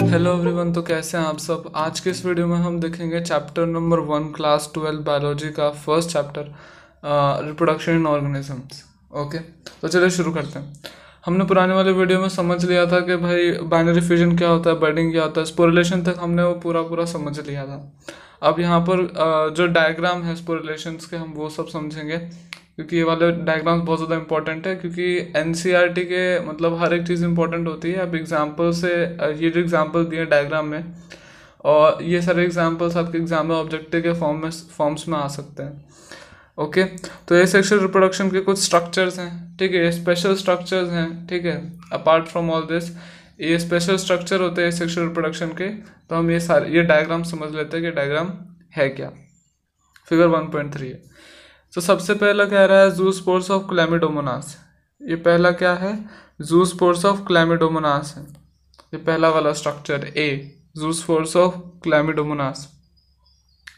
Hello everyone, तो कैसे हैं आप सब। आज के इस वीडियो में हम देखेंगे चैप्टर नंबर 1 क्लास 12 बायोलॉजी का first chapter reproduction in organisms. Okay, तो चलिए शुरू करते हैं। हमने पुराने वाले वीडियो में समझ लिया था कि भाई बाइनरी फ्यूजन क्या होता है, बर्डिंग क्या होता है, स्पोरिलेशन तक हमने वो पूरा समझ लिया था। अब यहाँ पर जो डायग्राम है स्पोरिलेशंस के, हम वो सब समझेंगे, क्योंकि ये वाले डायग्राम्स बहुत ज़्यादा इंपॉर्टेंट है। क्योंकि एनसीईआरटी के मतलब हर एक चीज़ इंपॉर्टेंट होती है। अब एग्जांपल से ये जो एग्जांपल दिए डायग्राम में, और ये सारे एग्जांपल्स आपके एग्जाम में ऑब्जेक्टिव के फॉर्म्स में आ सकते हैं। ओके, तो ये सेक्सुअल रिप्रोडक्शन के कुछ स्ट्रक्चर्स हैं, ठीक है, ये स्पेशल स्ट्रक्चर्स हैं, ठीक है। अपार्ट फ्रॉम ऑल दिस, ये स्पेशल स्ट्रक्चर होते हैं सेक्सुअल रिप्रोडक्शन के। तो हम ये डायग्राम समझ लेते हैं कि डायग्राम है क्या। फिगर 1.3 है। तो सबसे पहला कह रहा है जूस्पोर्स ऑफ क्लैमिडोमोनास। ये पहला क्या है, जूस्पोर्स ऑफ क्लैमिडोमोनास है। ये पहला वाला स्ट्रक्चर ए, जूस्पोर्स ऑफ क्लैमिडोमोनास।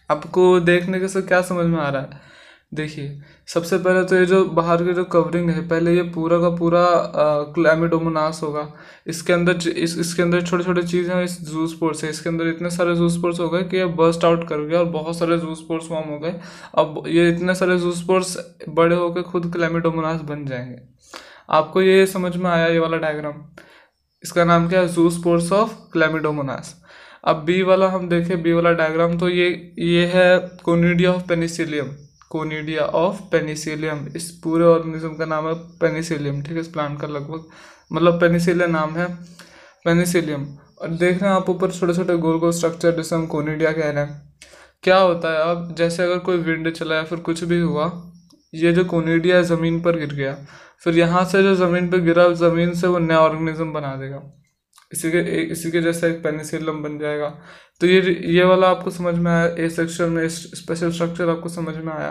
आपको देखने के से क्या समझ में आ रहा है? देखिए, सबसे पहले तो ये जो बाहर की जो कवरिंग है, पहले ये पूरा का पूरा क्लैमिडोमोनास होगा। इसके अंदर इसके अंदर छोटे छोटे चीज़ें हैं, इस जूस पोर्स है, इसके अंदर इतने सारे जूस पोर्स हो गए कि ये बर्स्ट आउट कर गया और बहुत सारे जूस पोर्स फॉर्म हो गए। अब ये इतने सारे जूस पोर्स बड़े होकर खुद क्लैमिडोमोनास बन जाएंगे। आपको ये समझ में आया ये वाला डायग्राम? इसका नाम क्या है? Juice pores of Chlamydomonas. अब बी वाला हम देखें, बी वाला डायग्राम, तो ये है conidia of Penicillium. Conidia of Penicillium, इस पूरे ऑर्गेनिज्म का नाम है पेनिसिलियम, ठीक है। इस प्लांट का लगभग मतलब पेनिसिलियम नाम है, पेनिसिलियम। और देख रहे हैं आप ऊपर छोटे छोटे गोल गोल स्ट्रक्चर, जिसे हम कोनिडिया कह रहे हैं। क्या होता है, अब जैसे अगर कोई विंड चला या फिर कुछ भी हुआ, ये जो कोनिडिया ज़मीन पर गिर गया, फिर यहाँ से जो ज़मीन पर गिरा, ज़मीन से वो नया ऑर्गेनिज्म बना देगा। इसी के जैसा एक पेनिसिलियम बन जाएगा। तो ये वाला आपको समझ में आया, ए सेक्शन में स्पेशल स्ट्रक्चर आपको समझ में आया,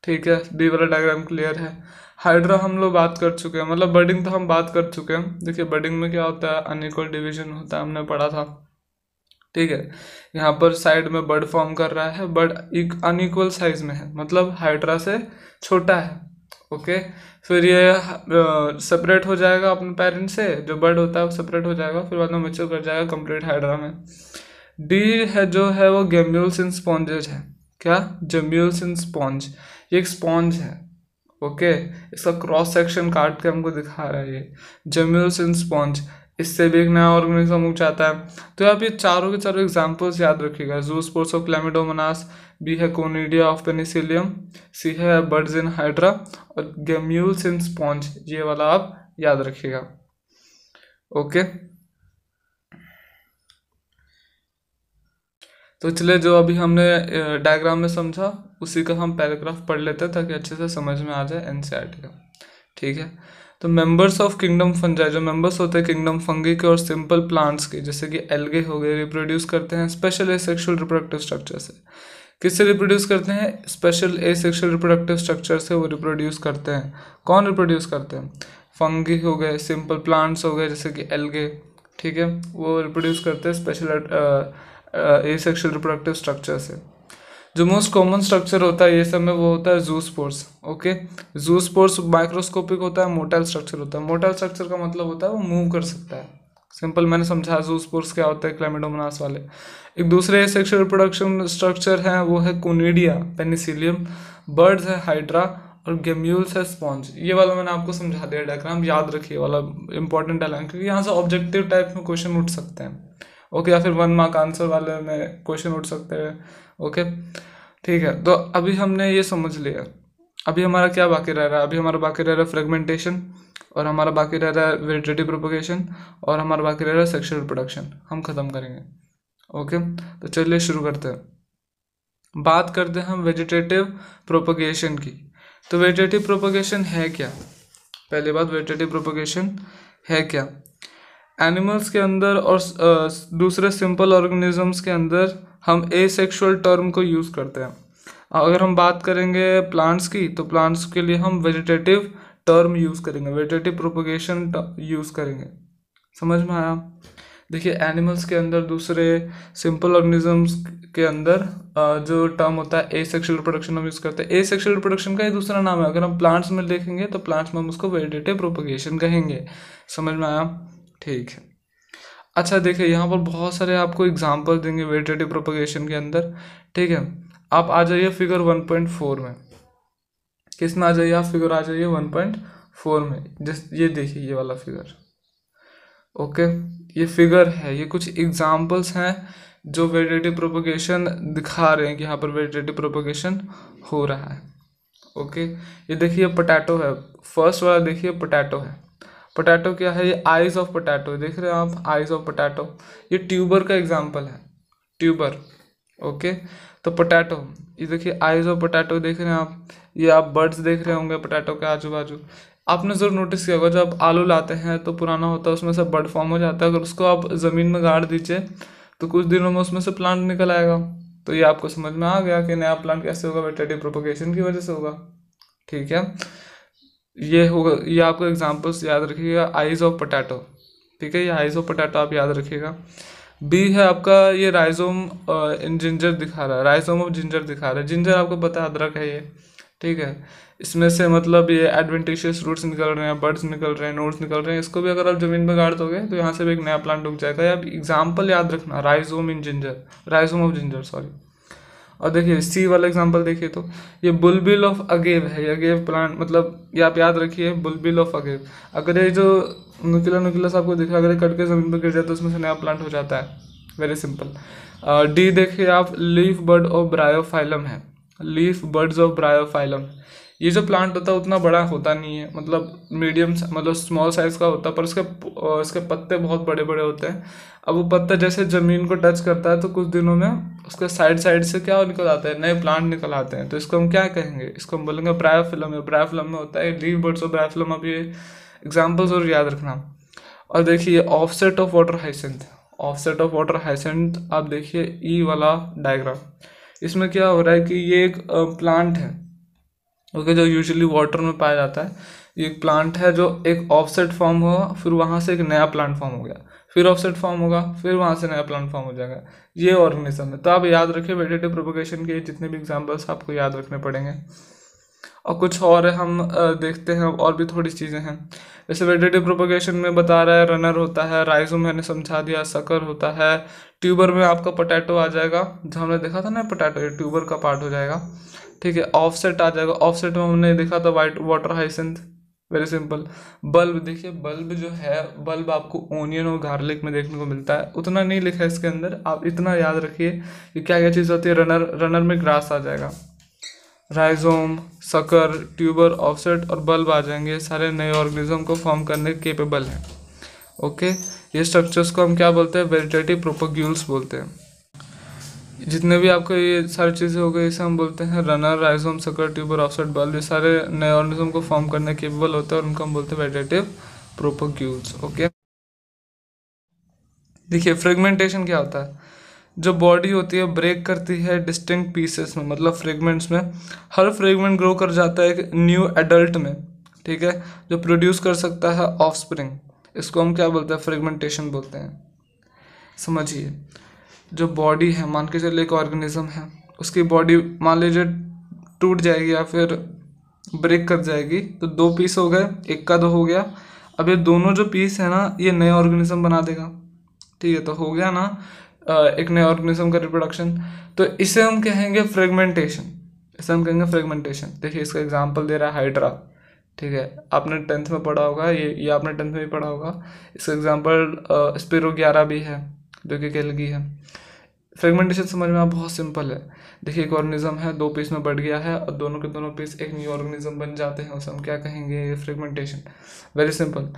ठीक है। बी वाला डायग्राम क्लियर है। हाइड्रा हम लोग बात कर चुके हैं, मतलब बर्डिंग तो हम बात कर चुके हैं। देखिए बर्डिंग में क्या होता है, अनइक्वल डिवीजन होता है, हमने पढ़ा था, ठीक है। यहाँ पर साइड में बर्ड फॉर्म कर रहा है, बर्ड एक अनइक्वल साइज में है, मतलब हाइड्रा से छोटा है। ओके, फिर ये सेपरेट हो जाएगा अपने पेरेंट से, जो बर्ड होता है वो सेपरेट हो जाएगा, फिर बाद में मैच्योर कर जाएगा कंप्लीट हाइड्रा में। डी है जो है वो गेम्यूल्स इन स्पॉन्जेज है। क्या? जेम्यूल्स इन स्पॉन्ज, ये एक स्पॉन्ज है। ओके, इसका क्रॉस सेक्शन काट के हमको दिखा रहा है ये जेम्यूल्स इन स्पॉन्ज। इससे भी एक नया ऑर्गेनिज्म उग जाता है। तो आप ये चारों के चारों एग्जाम्पल्स याद रखिएगा। जूस्पोर्स ऑफ क्लैमिडोमोनास, बी है कोनिडिया ऑफ पेनिसिलियम, सी है बर्ड्स इन हाइड्रा, और गेम्यूल्स इन स्पॉन्ज, ये वाला आप याद रखिएगा। ओके, तो चलिए, जो अभी हमने डायग्राम में समझा उसी का हम पैराग्राफ पढ़ लेते हैं, ताकि अच्छे से समझ में आ जाए एनसीईआरटी का, ठीक है। तो मेंबर्स ऑफ किंगडम फंजाई, जो मेंबर्स होते हैं किंगडम फंगी के और सिंपल प्लांट्स के, जैसे कि एल्गे हो गए, रिप्रोड्यूस करते हैं स्पेशल एसेक्सुअल रिप्रोडक्टिव स्ट्रक्चर से। किससे रिप्रोड्यूस करते हैं? स्पेशल एसेक्सुअल रिप्रोडक्टिव स्ट्रक्चर से वो रिप्रोड्यूस करते हैं। कौन रिप्रोड्यूस करते हैं? फंगी हो गए, सिंपल प्लांट्स हो गए जैसे कि एल्गे, ठीक है, वो रिप्रोड्यूस करते हैं स्पेशल एसेक्सुअल रिप्रोडक्टिव स्ट्रक्चर से। जो मोस्ट कॉमन स्ट्रक्चर होता है ये सब में, वो होता है जूस्पोर्स। ओके, जूस्पोर्स माइक्रोस्कोपिक होता है, मोटाइल स्ट्रक्चर होता है। मोटाइल स्ट्रक्चर का मतलब होता है वो मूव कर सकता है। सिंपल मैंने समझा जूस्पोर्स क्या होता है क्लैमिडोमोनास वाले। एक दूसरे सेक्सुअल रिप्रोडक्शन स्ट्रक्चर है, वो है कोनिडिया, पेनिसिलियम, बर्ड्स है हाइड्रा, और गेम्यूल्स है स्पॉन्ज। ये वाला मैंने आपको समझा दिया डायग्राम, याद रखिए वाला इंपॉर्टेंट डायग्राम, क्योंकि यहाँ से ऑब्जेक्टिव टाइप में क्वेश्चन उठ सकते हैं। ओके, या फिर 1 मार्क आंसर वाले में क्वेश्चन उठ सकते हैं। ओके, ठीक है। तो अभी हमने ये समझ लिया, अभी हमारा क्या बाकी रह रहा है? अभी हमारा बाकी रह रहा है फ्रेगमेंटेशन, और हमारा बाकी रह रहा है वेजिटेटिव प्रोपगेशन, और हमारा बाकी रह रहा है सेक्सुअल रिप्रोडक्शन। हम खत्म करेंगे। ओके, तो चलिए शुरू करते हैं। बात करते हैं हम वेजिटेटिव प्रोपगेशन की। तो वेजिटेटिव प्रोपगेशन है क्या? पहली बात, वेजिटेटिव प्रोपगेशन है क्या? एनिमल्स के अंदर और दूसरे सिंपल ऑर्गेनिजम्स के अंदर हम एसेक्सुअल टर्म को यूज़ करते हैं। अगर हम बात करेंगे प्लांट्स की, तो प्लांट्स के लिए हम वेजिटेटिव टर्म यूज़ करेंगे, वेजिटेटिव प्रोपगेशन यूज़ करेंगे। समझ में आया? देखिए, एनिमल्स के अंदर, दूसरे सिंपल ऑर्गेनिजम्स के अंदर जो टर्म होता है एसेक्सुअल रिप्रोडक्शन हम यूज़ करते हैं। एसेक्सुअल रिप्रोडक्शन का ही दूसरा नाम है। अगर हम प्लांट्स में देखेंगे तो प्लांट्स में हम उसको वेजिटेटिव प्रोपगेशन कहेंगे। समझ में आया? ठीक है। अच्छा देखिए, यहाँ पर बहुत सारे आपको एग्जांपल देंगे वेजिटेटिव प्रोपगेशन के अंदर, ठीक है। आप आ जाइए फिगर 1.4 में। किस में आ जाइए आप? फिगर आ जाइए 1.4 में। जिस ये देखिए ये वाला फिगर, ओके। ये फिगर है, ये कुछ एग्जांपल्स हैं जो वेजिटेटिव प्रोपगेशन दिखा रहे हैं कि यहाँ पर वेजिटेटिव प्रोपगेशन हो रहा है, ओके। ये देखिए पोटैटो है, फर्स्ट वाला देखिए पोटैटो है। पोटैटो क्या है? ये आइज ऑफ पोटैटो, देख रहे हैं आप? आइज ऑफ पोटैटो, ये ट्यूबर का एग्जांपल है, ट्यूबर, ओके। तो पोटैटो, ये देखिए आइज ऑफ पोटैटो देख रहे हैं आप। ये आप बर्ड्स देख रहे होंगे पोटैटो के आजू बाजू। आपने जरूर नोटिस किया होगा, जब आलू लाते हैं तो पुराना होता है, उसमें से बर्ड फॉर्म हो जाता है। अगर उसको आप ज़मीन में गाड़ दीजिए तो कुछ दिनों में उसमें से प्लांट निकल आएगा। तो ये आपको समझ में आ गया कि नया प्लांट कैसे होगा? वेजिटेटिव प्रोपगेशन की वजह से होगा, ठीक है। ये होगा, ये आपको एग्जांपल्स याद रखिएगा, आइज ऑफ पोटैटो, ठीक है। ये आइज ऑफ पोटैटो आप याद रखिएगा। बी है आपका, ये राइजोम इन जिंजर दिखा रहा है, राइजोम ऑफ जिंजर दिखा रहा है। जिंजर आपको पता है अदरक है ये, ठीक है। इसमें से मतलब ये एडवेंटिशियस रूट्स निकल रहे हैं, बर्ड्स निकल रहे हैं, नोड्स निकल रहे हैं। इसको भी अगर आप जमीन में गाड़ दोगे तो यहाँ से भी एक नया प्लांट उग जाएगा। या एग्जाम्पल याद रखना, rhizome in ginger, rhizome of ginger, sorry. और देखिए सी वाला एग्जांपल देखिए, तो ये बुलबिल ऑफ अगेव है। ये अगेव प्लांट मतलब ये आप याद रखिए, बुलबिल ऑफ अगेव। अगर ये जो नुकीला नुकीला सा आपको दिखा, अगर ये कट के जमीन पर गिर जाए तो उसमें से नया प्लांट हो जाता है, वेरी सिंपल। डी देखिए आप, लीफ बर्ड ऑफ ब्रायोफाइलम है, लीफ बर्ड्स ऑफ ब्रायोफाइलम। ये जो प्लांट होता है उतना बड़ा होता नहीं है, मतलब मीडियम मतलब स्मॉल साइज का होता है, पर उसके पत्ते बहुत बड़े बड़े होते हैं। अब वो पत्ता जैसे जमीन को टच करता है तो कुछ दिनों में उसके साइड साइड से क्या निकल आता है? नए प्लांट निकल आते हैं। तो इसको हम क्या कहेंगे? इसको हम बोलेंगे ब्रायोफिलम। ब्रायोफिलम में होता है लीफ बर्ड्स ऑफ ब्रायोफिलम। अब ये एग्जाम्पल्स और याद रखना। और देखिए offset of water hyacinth, offset of water hyacinth आप देखिए ई वाला डायग्राम। इसमें क्या हो रहा है कि ये एक प्लांट है, ओके, जो यूजुअली वाटर में पाया जाता है। ये एक प्लांट है जो एक ऑफसेट फॉर्म हुआ, फिर वहाँ से एक नया प्लांट फॉर्म हो गया, फिर ऑफसेट फॉर्म होगा, फिर वहाँ से नया प्लांट फॉर्म हो जाएगा। ये ऑर्गेनिज्म है। तो आप याद रखिए वेजिटेटिव प्रोपगेशन के जितने भी एग्जांपल्स आपको याद रखने पड़ेंगे। और कुछ और है, हम देखते हैं और भी थोड़ी चीज़ें हैं। जैसे वेजिटेटिव प्रोपगेशन में बता रहा है रनर होता है, राइजोम मैंने समझा दिया, सकर होता है, ट्यूबर में आपका पोटैटो आ जाएगा, जो हमने देखा था ना पोटैटो, ये ट्यूबर का पार्ट हो जाएगा, ठीक है। ऑफसेट आ जाएगा, ऑफसेट में हमने देखा था white water hyacinth, very simple. Bulb देखिए, बल्ब जो है, बल्ब आपको ओनियन और गार्लिक में देखने को मिलता है। उतना नहीं लिखा है इसके अंदर, आप इतना याद रखिए कि क्या क्या चीज़ होती है। रनर, रनर में ग्रास आ जाएगा, राइजोम, सकर, ट्यूबर, ऑफसेट और बल्ब आ जाएंगे। सारे नए ऑर्गेनिज्म को फॉर्म करने के केपेबल हैं, ओके। ये स्ट्रक्चर्स को हम क्या बोलते हैं? वेजिटेटिव प्रोपग्यूल्स बोलते हैं। जितने भी आपको ये सारी चीज़ें हो गई, इसे हम बोलते हैं runner, rhizome, sucker, tuber, offset, bulb. ये सारे नए ऑर्गेनिज्म को फॉर्म करने केपेबल होते हैं और उनको हम बोलते हैं वेजिटेटिव प्रोपग्यूल्स, ओके। देखिए फ्रेगमेंटेशन क्या होता है? जो बॉडी होती है ब्रेक करती है डिस्टिंक्ट पीसेस में, मतलब फ्रेगमेंट्स में। हर फ्रेगमेंट ग्रो कर जाता है एक न्यू एडल्ट में, ठीक है, जो प्रोड्यूस कर सकता है ऑफस्प्रिंग। इसको हम क्या बोलते हैं? फ्रेगमेंटेशन बोलते हैं। समझिए, जो बॉडी है, मान के चलिए एक ऑर्गेनिज्म है, उसकी बॉडी मान लीजिए टूट जाएगी या फिर ब्रेक कर जाएगी, तो दो पीस हो गए, एक का दो हो गया। अब ये दोनों जो पीस है ना, ये नए ऑर्गेनिज्म बना देगा, ठीक है। तो हो गया ना एक नए ऑर्गेनिज्म का रिप्रोडक्शन। तो इसे हम कहेंगे फ्रेगमेंटेशन, इसे हम कहेंगे फ्रेगमेंटेशन। देखिए इसका एग्जांपल दे रहा है हाइड्रा, ठीक है, आपने 10th में पढ़ा होगा, ये आपने 10th में भी पढ़ा होगा। इसका एग्जांपल स्पिरो 11 भी है, जो कि केल्गी है। फ्रेगमेंटेशन समझ में बहुत सिंपल है। देखिए एक ऑर्गेनिज्म है, दो पीस में बढ़ गया है और दोनों के दोनों पीस एक न्यू ऑर्गेनिज्म बन जाते हैं, उसे हम क्या कहेंगे? Fragmentation, very simple.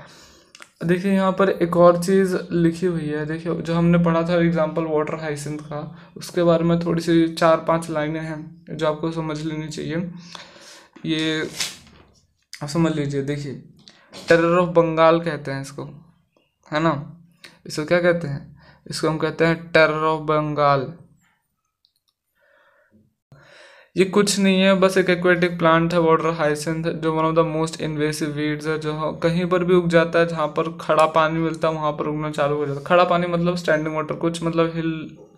देखिए यहाँ पर एक और चीज़ लिखी हुई है, देखिए जो हमने पढ़ा था एग्जांपल वाटर हाइसिंथ का, उसके बारे में थोड़ी सी 4-5 लाइनें हैं जो आपको समझ लेनी चाहिए। ये आप समझ लीजिए। देखिए टेरर ऑफ बंगाल कहते हैं इसको, है ना। इसको क्या कहते हैं? इसको हम कहते हैं टेरर ऑफ बंगाल। ये कुछ नहीं है, बस एक एक्वेटिक प्लांट है वाटर हाइसिंथ, जो one of the most invasive weeds है, जो कहीं पर भी उग जाता है। जहाँ पर खड़ा पानी मिलता है वहाँ पर उगना चालू हो जाता है। खड़ा पानी मतलब स्टैंडिंग वाटर, कुछ मतलब हिल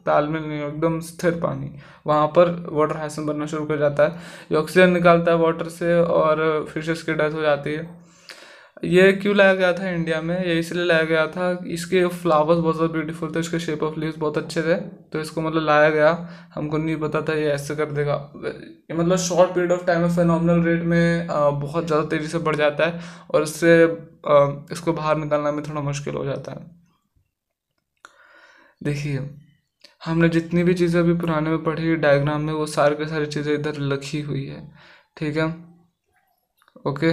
तालमेल नहीं, एकदम स्थिर पानी, वहाँ पर वाटर हाइसिंथ बनना शुरू कर जाता है। ये ऑक्सीजन निकालता है वाटर से और फिशेस की डेथ हो जाती है। ये क्यों लाया गया था इंडिया में, ये इसलिए लाया गया था कि इसके फ्लावर्स बहुत ज़्यादा ब्यूटीफुल थे, इसके शेप ऑफ लीव्स बहुत अच्छे थे, तो इसको मतलब लाया गया। हमको नहीं पता था ये ऐसे कर देगा, ये मतलब शॉर्ट पीरियड ऑफ टाइम में फिनोमिनल रेट में बहुत ज़्यादा तेज़ी से बढ़ जाता है, और इससे इसको बाहर निकालना में थोड़ा मुश्किल हो जाता है। देखिए, हमने जितनी भी चीज़ें अभी पुराने में पढ़ी डायग्राम में, वो सारी की सारी चीज़ें इधर लिखी हुई है, ठीक है, ओके।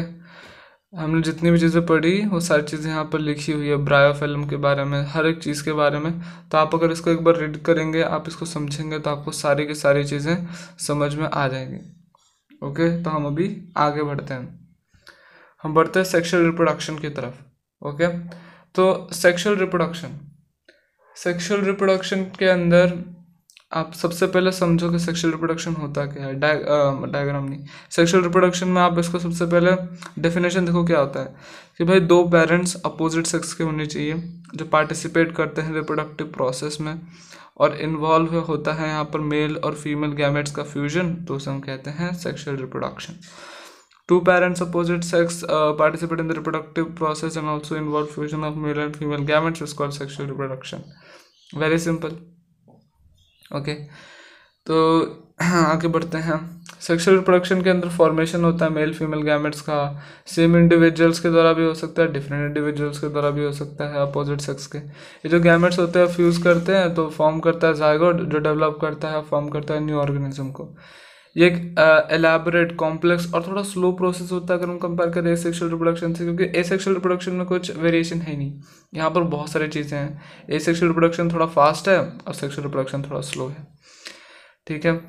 हमने जितनी भी चीज़ें पढ़ी वो सारी चीज़ें यहाँ पर लिखी हुई है ब्रायोफिल्म के बारे में, हर एक चीज़ के बारे में। तो आप अगर इसको एक बार रीड करेंगे, आप इसको समझेंगे, तो आपको सारी की सारी चीज़ें समझ में आ जाएंगी, ओके। तो हम अभी आगे बढ़ते हैं, हम बढ़ते हैं सेक्सुअल रिप्रोडक्शन की तरफ, ओके। तो सेक्सुअल रिप्रोडक्शन के अंदर आप सबसे पहले समझो कि सेक्सुअल रिप्रोडक्शन होता क्या है। डायग्राम नहीं, सेक्सुअल रिप्रोडक्शन में आप इसको सबसे पहले डेफिनेशन देखो क्या होता है कि भाई दो पेरेंट्स अपोजिट सेक्स के होने चाहिए जो पार्टिसिपेट करते हैं रिप्रोडक्टिव प्रोसेस में, और इन्वॉल्व होता है यहाँ पर मेल और फीमेल गैमेट्स का फ्यूजन, तो उसे हम कहते हैं sexual reproduction. Two parents opposite sex participate in the reproductive process and also involve fusion of male and female gametes is called sexual reproduction. Very simple. Okay, तो आगे बढ़ते हैं। सेक्सुअल रिप्रोडक्शन के अंदर फॉर्मेशन होता है मेल फीमेल गैमेट्स का, same individuals के द्वारा भी हो सकता है, डिफरेंट इंडिविजुअल्स के द्वारा भी हो सकता है, अपोजिट सेक्स के। ये जो गैमेट्स होते हैं फ्यूज करते हैं तो फॉर्म करता है जायगोट, जो डेवलप करता है फॉर्म करता है न्यू ऑर्गेनिज्म को। ये एक एलैबोरेट कॉम्प्लेक्स और थोड़ा स्लो प्रोसेस होता है अगर हम कंपेयर करें एसेक्सुअल रिप्रोडक्शन से, क्योंकि एसेक्सुअल रिप्रोडक्शन में कुछ वेरिएशन है नहीं, यहाँ पर बहुत सारी चीज़ें हैं। एसेक्सुअल रिप्रोडक्शन थोड़ा फास्ट है और सेक्सुअल रिप्रोडक्शन थोड़ा स्लो है, ठीक है।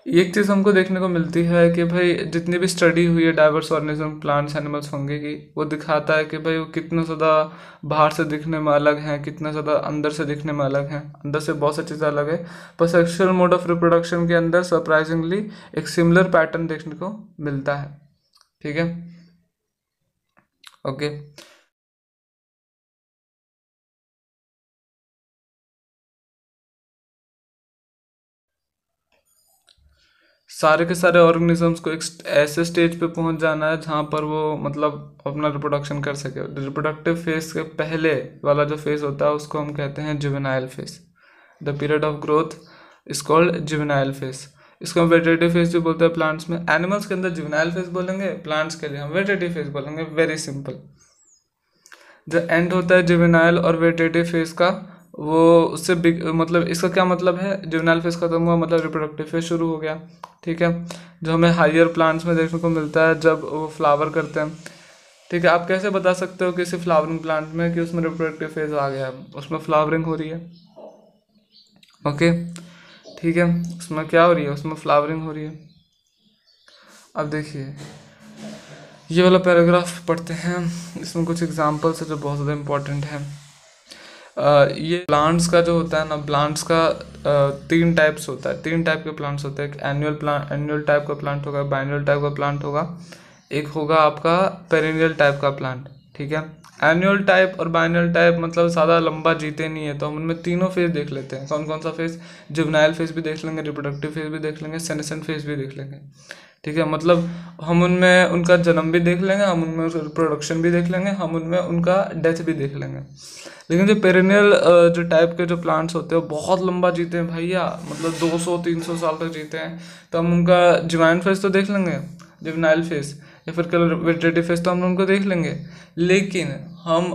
एक चीज़ हमको देखने को मिलती है कि भाई जितनी भी स्टडी हुई है diverse organism, plants, animals, fungi की, वो दिखाता है कि भाई वो कितना ज़्यादा बाहर से दिखने में अलग हैं, कितना ज़्यादा अंदर से दिखने में अलग हैं। अंदर से बहुत सारी चीज़ें अलग है, पर सेक्सुअल मोड ऑफ रिप्रोडक्शन के अंदर सरप्राइजिंगली एक सिमिलर पैटर्न देखने को मिलता है, ठीक है, ओके। सारे के सारे ऑर्गेनिजम्स को एक ऐसे स्टेज पे पहुंच जाना है जहाँ पर वो मतलब अपना रिप्रोडक्शन कर सके। रिप्रोडक्टिव फेज के पहले वाला जो फेज होता है उसको हम कहते हैं juvenile phase. The period of growth is called juvenile phase. इसको हम वेजिटेटिव फेज भी बोलते हैं प्लांट्स में। एनिमल्स के अंदर जुवेनाइल फेज बोलेंगे, प्लांट्स के लिए हम वेजिटेटिव फेज बोलेंगे। Very simple. जो एंड होता है जुवेनाइल और वेजिटेटिव फेज का, वो उससे मतलब इसका क्या मतलब है, जुवेनाइल फेज खत्म हुआ मतलब रिप्रोडक्टिव फेज शुरू हो गया, ठीक है। जो हमें हायर प्लांट्स में देखने को मिलता है जब वो फ्लावर करते हैं, ठीक है। आप कैसे बता सकते हो किसी फ्लावरिंग प्लांट में कि उसमें रिप्रोडक्टिव फेज आ गया, उसमें फ्लावरिंग हो रही है, ओके, ठीक है। उसमें क्या हो रही है, उसमें फ्लावरिंग हो रही है। अब देखिए ये वाला पैराग्राफ पढ़ते हैं, इसमें कुछ एग्जांपल्स है जो बहुत ज़्यादा इम्पोर्टेंट है। ये प्लांट्स का जो होता है ना, प्लांट्स का 3 टाइप्स होता है, 3 टाइप के प्लांट्स होते हैं। एक एनुअल टाइप का प्लांट होगा, बाइनल टाइप का प्लांट होगा, एक होगा आपका पेरेनियल टाइप का प्लांट, ठीक है। एनुअल टाइप और बाइनल टाइप मतलब ज़्यादा लंबा जीते नहीं है, तो हम उनमें तीनों फेज देख लेते हैं। कौन कौन सा फेज, जुवेनाइल फेज भी देख लेंगे, रिप्रोडक्टिव फेज भी देख लेंगे, सेनेसेंट फेज भी देख लेंगे, ठीक है। मतलब हम उनमें उनका जन्म भी देख लेंगे, हम उनमें रिप्रोडक्शन भी देख लेंगे, हम उनमें उनका डेथ भी देख लेंगे। लेकिन जो पेरेनियल जो टाइप के जो प्लांट्स होते हैं वो बहुत लंबा जीते हैं भैया, मतलब 200-300 साल तक जीते हैं, तो हम उनका जुवेनाइल फेज तो देख लेंगे, जुवेनाइल फेज, या फिर कलर वेजिटेटिव फेज तो हम उनको देख लेंगे, लेकिन हम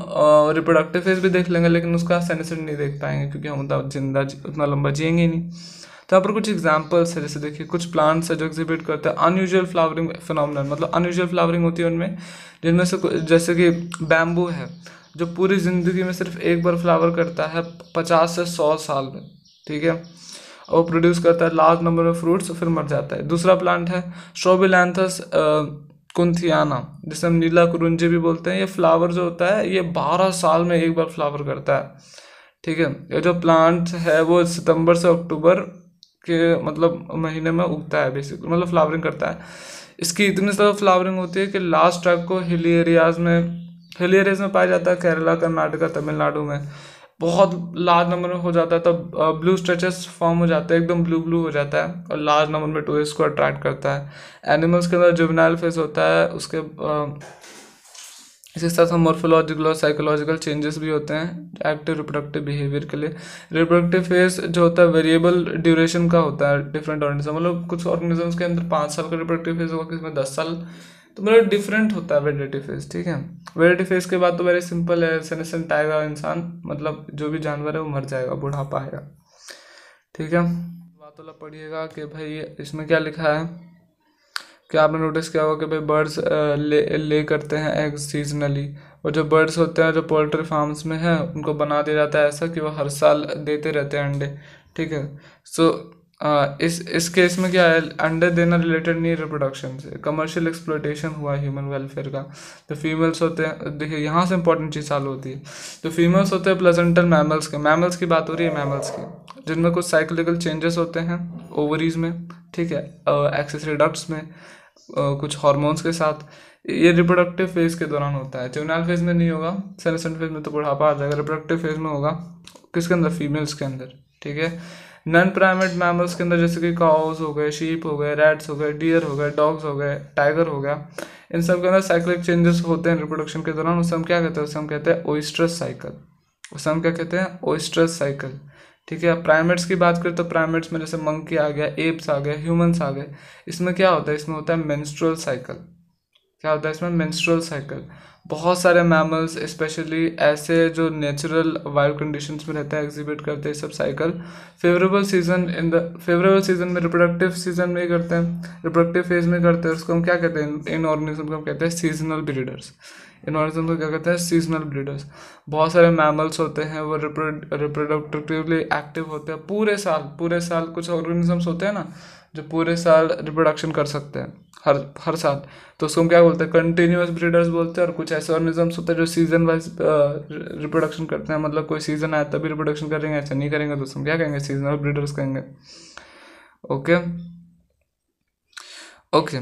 रिप्रोडक्टिव फेज भी देख लेंगे, लेकिन उसका सेनेसेंट नहीं देख पाएंगे क्योंकि हम उतना लंबा जिएंगे ही नहीं। तो यहाँ पर कुछ एग्जांपल्स है, जैसे देखिए कुछ प्लांट्स है जो एग्जिबिट करते हैं अनयूजुअल फ्लावरिंग फिनोमिनन, मतलब अनयूजुअल फ्लावरिंग होती है उनमें, जिनमें से जैसे कि बैम्बू है जो पूरी ज़िंदगी में सिर्फ एक बार फ्लावर करता है 50 से 100 साल में, ठीक है। और प्रोड्यूस करता है लार्ज नंबर ऑफ फ्रूट्स, फिर मर जाता है। दूसरा प्लांट है स्ट्रोबिलैंथस कुंथियाना, जिसे हम नीला कुरुंजी भी बोलते हैं। ये फ्लावर जो होता है ये 12 साल में एक बार फ्लावर करता है, ठीक है। ये जो प्लांट है वो सितंबर से अक्टूबर के मतलब महीने में उगता है, बेसिकली मतलब फ्लावरिंग करता है। इसकी इतनी ज़्यादा फ्लावरिंग होती है कि लास्ट ट्रैक को हिल एरियाज में पाया जाता है, केरला, कर्नाटका, तमिलनाडु में बहुत लार्ज नंबर में हो जाता है। तब ब्लू स्ट्रेचेस फॉर्म हो जाते हैं, एकदम ब्लू ब्लू हो जाता है और लार्ज नंबर में टूरिस्ट को अट्रैक्ट करता है। एनिमल्स के अंदर जुवेनाइल फेज होता है, उसके इसके साथ साथ मॉर्फोलॉजिकल और साइकोलॉजिकल चेंजेस भी होते हैं एक्टिव रिप्रोडक्टिव बिहेवियर के लिए। रिप्रोडक्टिव फेज जो होता है वेरिएबल ड्यूरेशन का होता है डिफरेंट ऑर्गेनिज्म, मतलब कुछ ऑर्गेनिजम्स के अंदर 5 साल का रिप्रोडक्टिव फेज होगा, किसी में 10 साल, तो मतलब डिफरेंट होता है वेजिटेटिव फेज। ठीक है, वेजिटेटिव फेज के बाद तो वेरी सिंपल है, सेनेसेंट आएगा इंसान, मतलब जो भी जानवर है वो मर जाएगा, बुढ़ापा आएगा। ठीक है, बात वाला पढ़िएगा कि भाई इसमें क्या लिखा है। क्या आपने नोटिस किया होगा कि भाई बर्ड्स ले करते हैं एग्स सीजनली, और जो बर्ड्स होते हैं जो पोल्ट्री फार्म्स में है उनको बना दिया जाता है ऐसा कि वो हर साल देते रहते हैं अंडे। ठीक है, सो इस केस में क्या है, अंडे देना रिलेटेड नहीं रिप्रोडक्शन से, कमर्शियल एक्सप्लॉयटेशन हुआ ह्यूमन वेलफेयर का। तो फीमेल्स होते हैं, देखिए यहाँ से इंपॉर्टेंट चीज़ चालू होती है। तो फीमेल्स होते हैं प्लेजेंटल मैमल्स के, मैमल्स की बात हो रही है मैमल्स की, जिनमें कुछ साइक्लिकल चेंजेस होते हैं ओवरीज में। ठीक है, एक्सेसरी डक्ट्स में, कुछ हार्मोन्स के साथ। ये रिप्रोडक्टिव फेज के दौरान होता है, जुवेनाइल फेज में नहीं होगा, सेनेसेंट फेज में तो बुढ़ापा आ जाएगा, रिप्रोडक्टिव फेज में होगा किसके अंदर, फीमेल्स के अंदर। ठीक है, नॉन प्राइमेट मैमल्स के अंदर जैसे कि काउस हो गए, शीप हो गए, रैट्स हो गए, डियर हो गए, डॉग्स हो गए, टाइगर हो गया, इन सब के अंदर साइक्लिक चेंजेस होते हैं रिप्रोडक्शन के दौरान। उसे हम क्या कहते हैं, उसे हम कहते हैं ओइस्ट्रस साइकिल। उसे हम क्या कहते हैं, ओइस्ट्रस साइकिल। ठीक है, प्राइमेट्स की बात करें तो प्राइमेट्स में जैसे मंकी आ गया, एप्स आ गए, ह्यूमंस आ गए, इसमें क्या होता है, इसमें होता है मेंस्ट्रुअल साइकिल। क्या होता है इसमें, मेंस्ट्रुअल साइकिल। बहुत सारे मैमल्स स्पेशली ऐसे जो नेचुरल वाइल्ड कंडीशंस में रहते हैं एग्जिबिट करते हैं सब साइकिल। फेवरेबल सीजन में रिप्रोडक्टिव सीजन में ही करते हैं, रिप्रोडक्टिव फेज में करते हैं। उसको हम क्या कहते हैं, इन ऑर्गेनिज्म को हम कहते हैं सीजनल ब्रीडर्स। इन ऑर्गेनिज्म को क्या कहते हैं, सीजनल ब्रीडर्स। बहुत सारे मैमल्स होते हैं वो रिप्रोडक्टिवली एक्टिव होते हैं पूरे साल। कुछ ऑर्गेनिजम्स होते हैं ना जो पूरे साल रिप्रोडक्शन कर सकते हैं, हर साल, तो उसको हम क्या बोलते हैं, कंटिन्यूअस ब्रीडर्स बोलते हैं। और कुछ ऐसे ऑर्गेनिजम्स होते हैं जो सीजन वाइज रिप्रोडक्शन करते हैं, मतलब कोई सीजन आया तभी रिप्रोडक्शन करेंगे, ऐसा नहीं करेंगे तो हम क्या कहेंगे, सीजनल ब्रीडर्स कहेंगे। ओके ओके,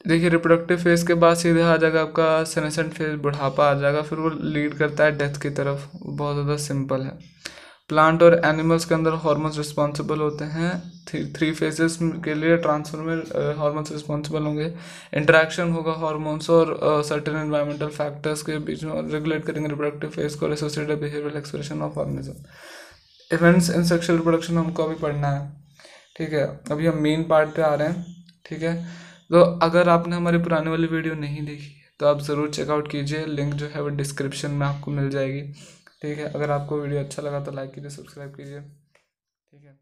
देखिए रिप्रोडक्टिव फेज के बाद सीधे आ जाएगा आपका सेनेसेंट फेज, बुढ़ापा आ जाएगा, फिर वो लीड करता है डेथ की तरफ। बहुत ज़्यादा सिंपल है। प्लांट और एनिमल्स के अंदर हार्मोन्स रिस्पॉन्सिबल होते हैं, थ्री फेजेस के लिए ट्रांसफर में हार्मोन्स रिस्पॉन्सिबल होंगे। इंटरेक्शन होगा हार्मोन्स और सर्टेन एनवायरमेंटल फैक्टर्स के बीच में, रेगुलेट करेंगे रिप्रोडक्टिव फेज को, associated behavioural expression of organism. Events in sexual reproduction हमको अभी पढ़ना है। ठीक है, अभी हम मेन पार्ट पे आ रहे हैं। ठीक है, तो अगर आपने हमारी पुराने वाली वीडियो नहीं देखी है तो आप ज़रूर चेकआउट कीजिए, लिंक जो है वो डिस्क्रिप्शन में आपको मिल जाएगी। ठीक है, अगर आपको वीडियो अच्छा लगा तो लाइक कीजिए, सब्सक्राइब कीजिए। ठीक है।